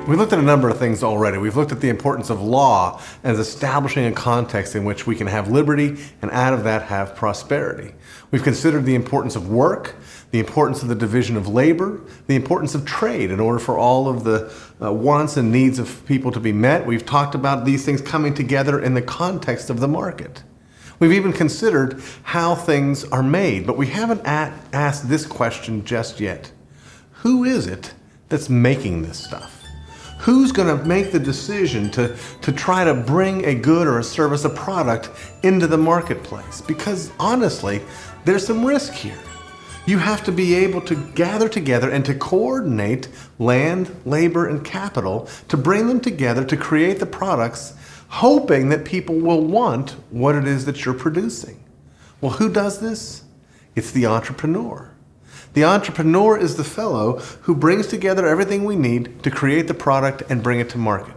We looked at a number of things already. We've looked at the importance of law as establishing a context in which we can have liberty and out of that have prosperity. We've considered the importance of work, the importance of the division of labor, the importance of trade in order for all of the wants and needs of people to be met. We've talked about these things coming together in the context of the market. We've even considered how things are made, but we haven't asked this question just yet. Who is it that's making this stuff? Who's going to make the decision to try to bring a good or a service, a product into the marketplace? Because honestly, there's some risk here. You have to be able to gather together and to coordinate land, labor, and capital to bring them together to create the products, hoping that people will want what it is that you're producing. Well, who does this? It's the entrepreneur. The entrepreneur is the fellow who brings together everything we need to create the product and bring it to market.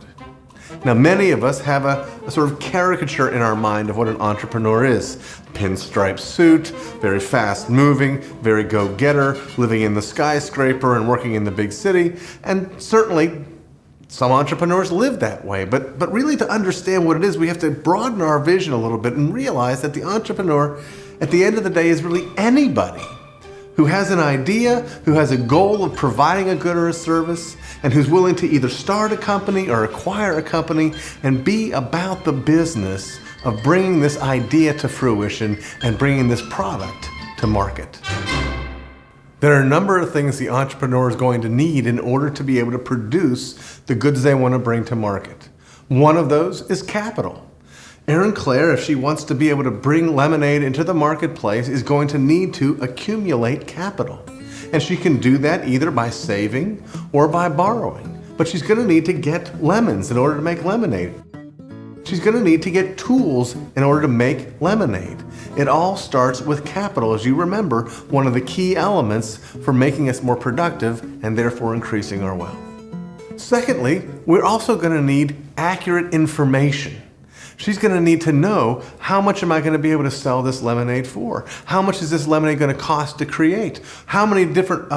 Now, many of us have a sort of caricature in our mind of what an entrepreneur is. Pinstripe suit, very fast moving, very go-getter, living in the skyscraper and working in the big city. And certainly, some entrepreneurs live that way. But really, to understand what it is, we have to broaden our vision a little bit and realize that the entrepreneur, at the end of the day, is really anybody who has an idea, who has a goal of providing a good or a service, and who's willing to either start a company or acquire a company and be about the business of bringing this idea to fruition and bringing this product to market. There are a number of things the entrepreneur is going to need in order to be able to produce the goods they want to bring to market. One of those is capital. Erin Claire, if she wants to be able to bring lemonade into the marketplace, is going to need to accumulate capital. And she can do that either by saving or by borrowing. But she's going to need to get lemons in order to make lemonade. She's going to need to get tools in order to make lemonade. It all starts with capital, as you remember, one of the key elements for making us more productive and therefore increasing our wealth. Secondly, we're also going to need accurate information. She's going to need to know, how much am I going to be able to sell this lemonade for? How much is this lemonade going to cost to create? How many different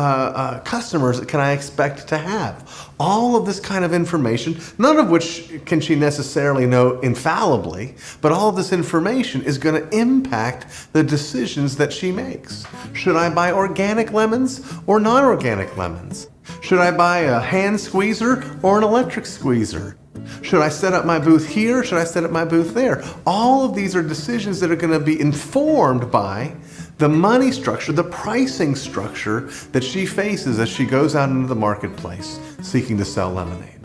customers can I expect to have? All of this kind of information, none of which can she necessarily know infallibly, but all of this information is going to impact the decisions that she makes. Should I buy organic lemons or non-organic lemons? Should I buy a hand squeezer or an electric squeezer? Should I set up my booth here? Should I set up my booth there? All of these are decisions that are going to be informed by the money structure, the pricing structure that she faces as she goes out into the marketplace seeking to sell lemonade.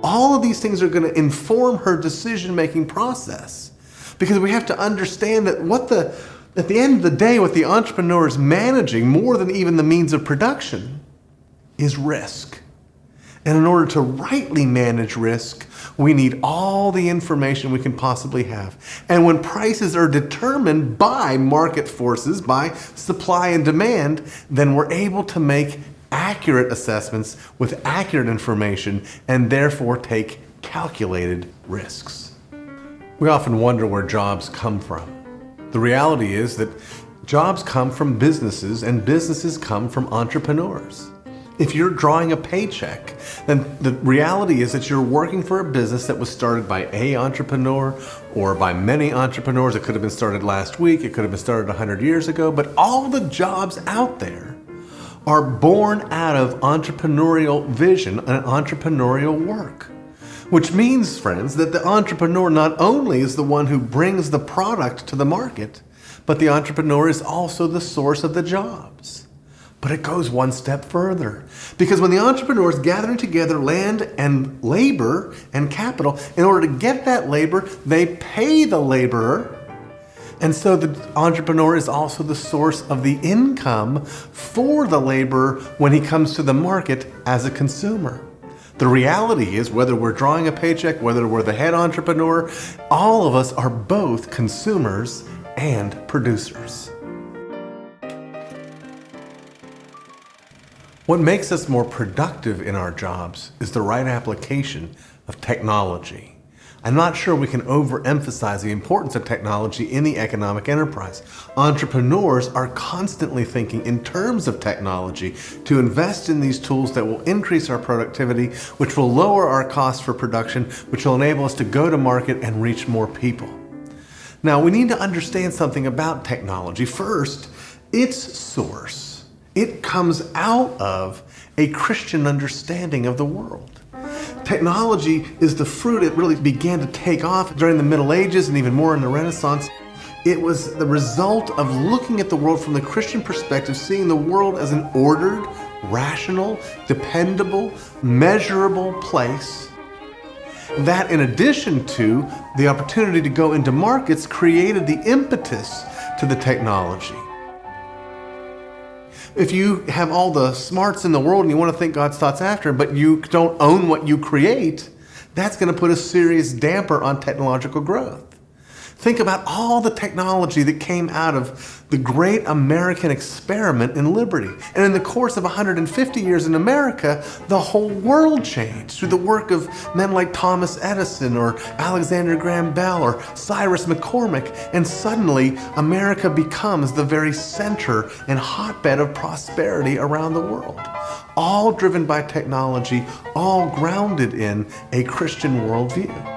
All of these things are going to inform her decision-making process, because we have to understand that at the end of the day, what the entrepreneur is managing more than even the means of production is risk. And in order to rightly manage risk, we need all the information we can possibly have. And when prices are determined by market forces, by supply and demand, then we're able to make accurate assessments with accurate information and therefore take calculated risks. We often wonder where jobs come from. The reality is that jobs come from businesses and businesses come from entrepreneurs. If you're drawing a paycheck, then the reality is that you're working for a business that was started by an entrepreneur or by many entrepreneurs. It could have been started last week, it could have been started 100 years ago, but all the jobs out there are born out of entrepreneurial vision and entrepreneurial work. Which means, friends, that the entrepreneur not only is the one who brings the product to the market, but the entrepreneur is also the source of the jobs. But it goes one step further, because when the entrepreneur is gathering together land and labor and capital, in order to get that labor, they pay the laborer. And so the entrepreneur is also the source of the income for the laborer when he comes to the market as a consumer. The reality is, whether we're drawing a paycheck, whether we're the head entrepreneur, all of us are both consumers and producers. What makes us more productive in our jobs is the right application of technology. I'm not sure we can overemphasize the importance of technology in the economic enterprise. Entrepreneurs are constantly thinking in terms of technology to invest in these tools that will increase our productivity, which will lower our costs for production, which will enable us to go to market and reach more people. Now, we need to understand something about technology. First, its source. It comes out of a Christian understanding of the world. Technology is the fruit. It really began to take off during the Middle Ages and even more in the Renaissance. It was the result of looking at the world from the Christian perspective, seeing the world as an ordered, rational, dependable, measurable place. That, in addition to the opportunity to go into markets, created the impetus to the technology. If you have all the smarts in the world and you want to think God's thoughts after, but you don't own what you create, that's going to put a serious damper on technological growth. Think about all the technology that came out of the great American experiment in liberty. And in the course of 150 years in America, the whole world changed through the work of men like Thomas Edison or Alexander Graham Bell or Cyrus McCormick. And suddenly, America becomes the very center and hotbed of prosperity around the world. All driven by technology, all grounded in a Christian worldview.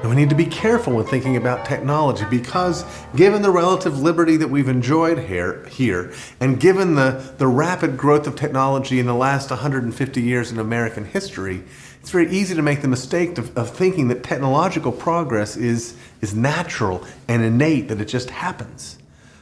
And we need to be careful when thinking about technology because given the relative liberty that we've enjoyed here and given the rapid growth of technology in the last 150 years in American history, it's very easy to make the mistake of thinking that technological progress is natural and innate, that it just happens.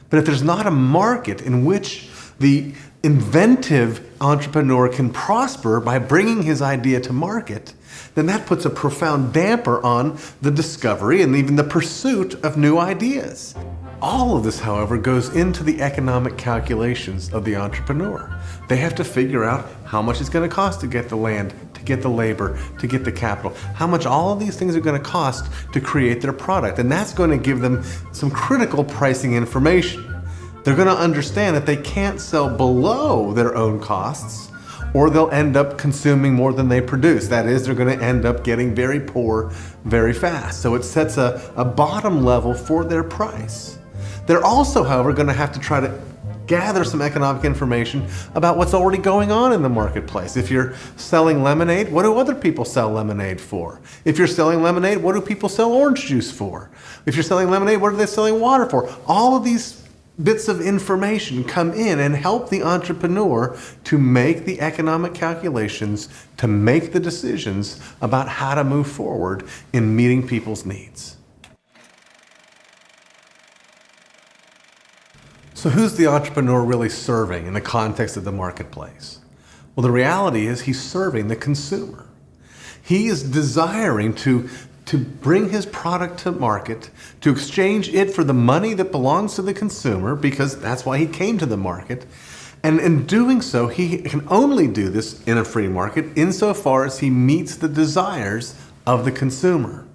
But if there's not a market in which the inventive entrepreneur can prosper by bringing his idea to market, then that puts a profound damper on the discovery and even the pursuit of new ideas. All of this, however, goes into the economic calculations of the entrepreneur. They have to figure out how much it's going to cost to get the land, to get the labor, to get the capital, how much all of these things are going to cost to create their product. And that's going to give them some critical pricing information. They're going to understand that they can't sell below their own costs, or they'll end up consuming more than they produce. That is, they're going to end up getting very poor very fast. So it sets a bottom level for their price. They're also, however, going to have to try to gather some economic information about what's already going on in the marketplace. If you're selling lemonade, what do other people sell lemonade for? If you're selling lemonade, what do people sell orange juice for? If you're selling lemonade, what are they selling water for? All of these bits of information come in and help the entrepreneur to make the economic calculations, to make the decisions about how to move forward in meeting people's needs. So who's the entrepreneur really serving in the context of the marketplace? Well, the reality is he's serving the consumer. He is desiring to bring his product to market, to exchange it for the money that belongs to the consumer, because that's why he came to the market. And in doing so, he can only do this in a free market insofar as he meets the desires of the consumer.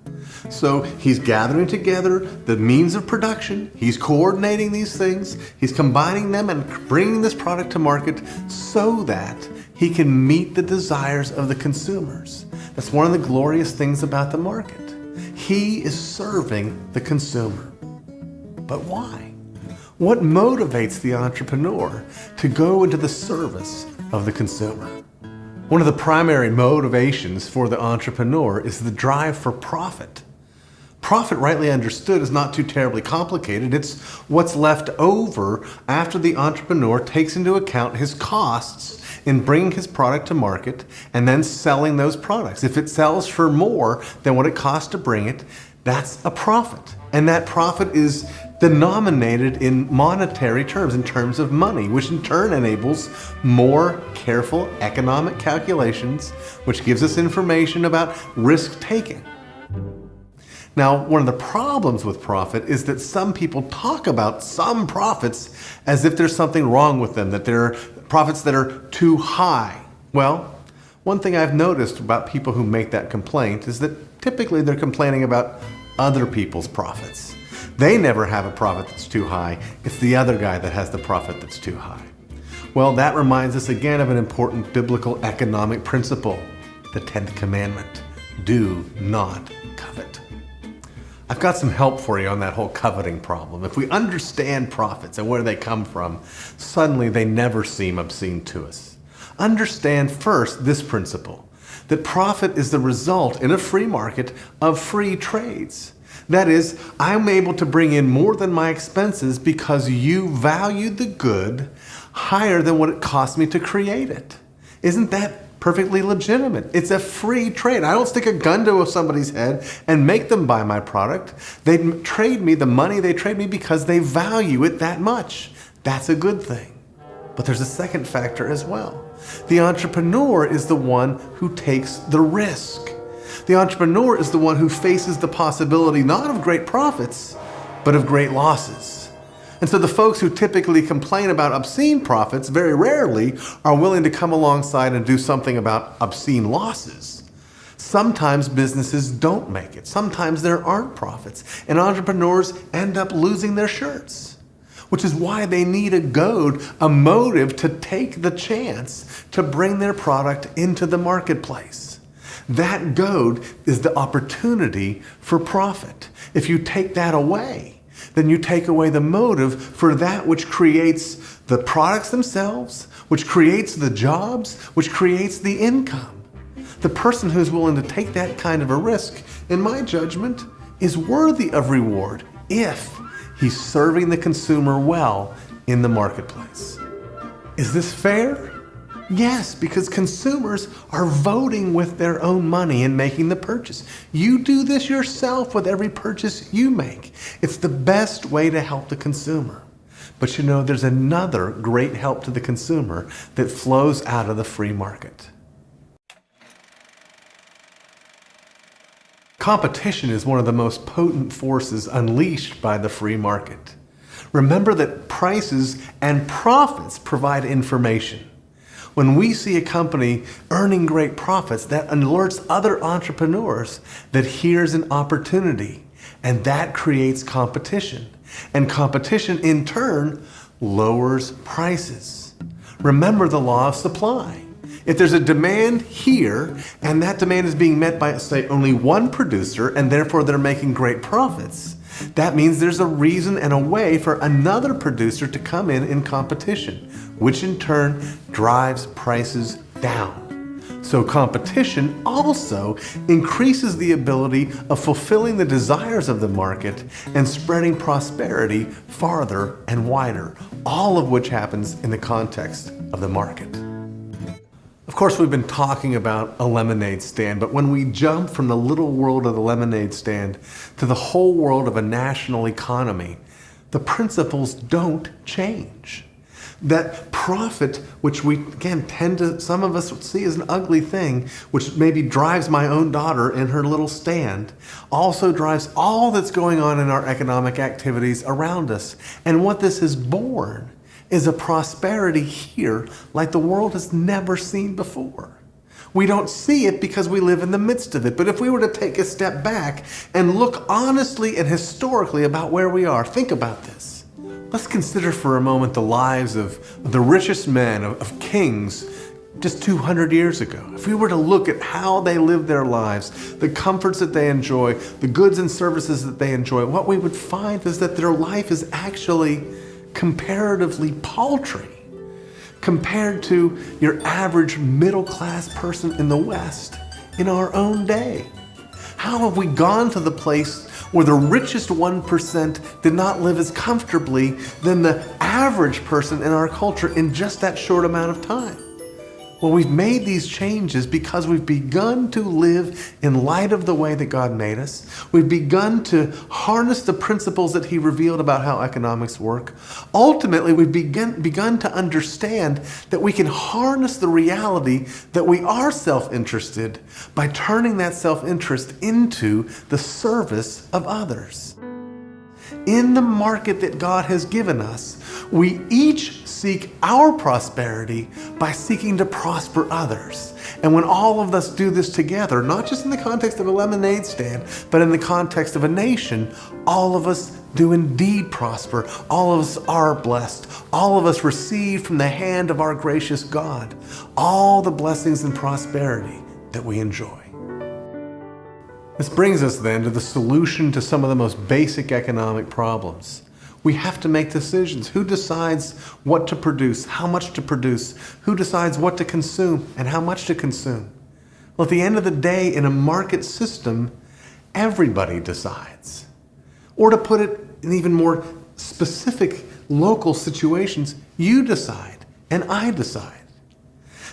So he's gathering together the means of production, he's coordinating these things, he's combining them and bringing this product to market so that he can meet the desires of the consumers. That's one of the glorious things about the market. He is serving the consumer. But why? What motivates the entrepreneur to go into the service of the consumer? One of the primary motivations for the entrepreneur is the drive for profit. Profit, rightly understood, is not too terribly complicated. It's what's left over after the entrepreneur takes into account his costs in bringing his product to market and then selling those products. If it sells for more than what it costs to bring it, that's a profit. And that profit is denominated in monetary terms, in terms of money, which in turn enables more careful economic calculations, which gives us information about risk taking. Now, one of the problems with profit is that some people talk about some profits as if there's something wrong with them, that they're profits that are too high. Well, one thing I've noticed about people who make that complaint is that typically they're complaining about other people's profits. They never have a profit that's too high. It's the other guy that has the profit that's too high. Well, that reminds us again of an important biblical economic principle, the 10th commandment. Do not covet. I've got some help for you on that whole coveting problem. If we understand profits and where they come from, suddenly they never seem obscene to us. Understand first this principle, that profit is the result in a free market of free trades. That is, I'm able to bring in more than my expenses because you valued the good higher than what it cost me to create it. Isn't that perfectly legitimate? It's a free trade. I don't stick a gun to somebody's head and make them buy my product. They trade me the money they trade me because they value it that much. That's a good thing. But there's a second factor as well. The entrepreneur is the one who takes the risk. The entrepreneur is the one who faces the possibility not of great profits, but of great losses. And so the folks who typically complain about obscene profits very rarely are willing to come alongside and do something about obscene losses. Sometimes businesses don't make it. Sometimes there aren't profits. And entrepreneurs end up losing their shirts, which is why they need a goad, a motive to take the chance to bring their product into the marketplace. That goad is the opportunity for profit. If you take that away, then you take away the motive for that which creates the products themselves, which creates the jobs, which creates the income. The person who's willing to take that kind of a risk, in my judgment, is worthy of reward if he's serving the consumer well in the marketplace. Is this fair? Yes, because consumers are voting with their own money and making the purchase. You do this yourself with every purchase you make. It's the best way to help the consumer. But you know, there's another great help to the consumer that flows out of the free market. Competition is one of the most potent forces unleashed by the free market. Remember that prices and profits provide information. When we see a company earning great profits, that alerts other entrepreneurs that here's an opportunity, and that creates competition. And competition, in turn, lowers prices. Remember the law of supply. If there's a demand here, and that demand is being met by, say, only one producer, and therefore they're making great profits, that means there's a reason and a way for another producer to come in competition, which in turn drives prices down. So competition also increases the ability of fulfilling the desires of the market and spreading prosperity farther and wider, all of which happens in the context of the market. Of course, we've been talking about a lemonade stand, but when we jump from the little world of the lemonade stand to the whole world of a national economy, the principles don't change. That profit, which we, again, some of us see as an ugly thing, which maybe drives my own daughter in her little stand, also drives all that's going on in our economic activities around us. And what this has born is a prosperity here like the world has never seen before. We don't see it because we live in the midst of it. But if we were to take a step back and look honestly and historically about where we are, think about this. Let's consider for a moment the lives of the richest men, of kings, just 200 years ago. If we were to look at how they lived their lives, the comforts that they enjoy, the goods and services that they enjoy, what we would find is that their life is actually comparatively paltry compared to your average middle-class person in the West in our own day. How have we gone to the place where the richest 1% did not live as comfortably than the average person in our culture in just that short amount of time? Well, we've made these changes because we've begun to live in light of the way that God made us. We've begun to harness the principles that He revealed about how economics work. Ultimately, we've begun to understand that we can harness the reality that we are self-interested by turning that self-interest into the service of others. In the market that God has given us, we each seek our prosperity by seeking to prosper others. And when all of us do this together, not just in the context of a lemonade stand, but in the context of a nation, all of us do indeed prosper. All of us are blessed. All of us receive from the hand of our gracious God all the blessings and prosperity that we enjoy. This brings us then to the solution to some of the most basic economic problems. We have to make decisions. Who decides what to produce, how much to produce? Who decides what to consume and how much to consume? Well, at the end of the day, in a market system, everybody decides. Or to put it in even more specific local situations, you decide and I decide.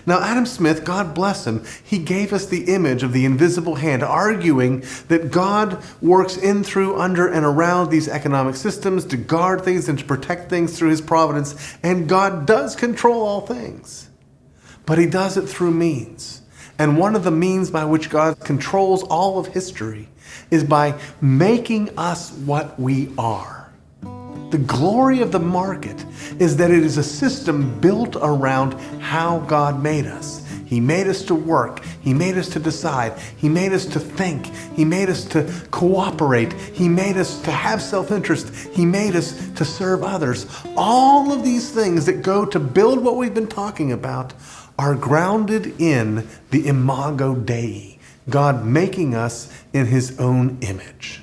Now, Adam Smith, God bless him, he gave us the image of the invisible hand, arguing that God works in, through, under, and around these economic systems to guard things and to protect things through his providence, and God does control all things. But he does it through means. And one of the means by which God controls all of history is by making us what we are. The glory of the market is that it is a system built around how God made us. He made us to work. He made us to decide. He made us to think. He made us to cooperate. He made us to have self-interest. He made us to serve others. All of these things that go to build what we've been talking about are grounded in the imago Dei, God making us in his own image.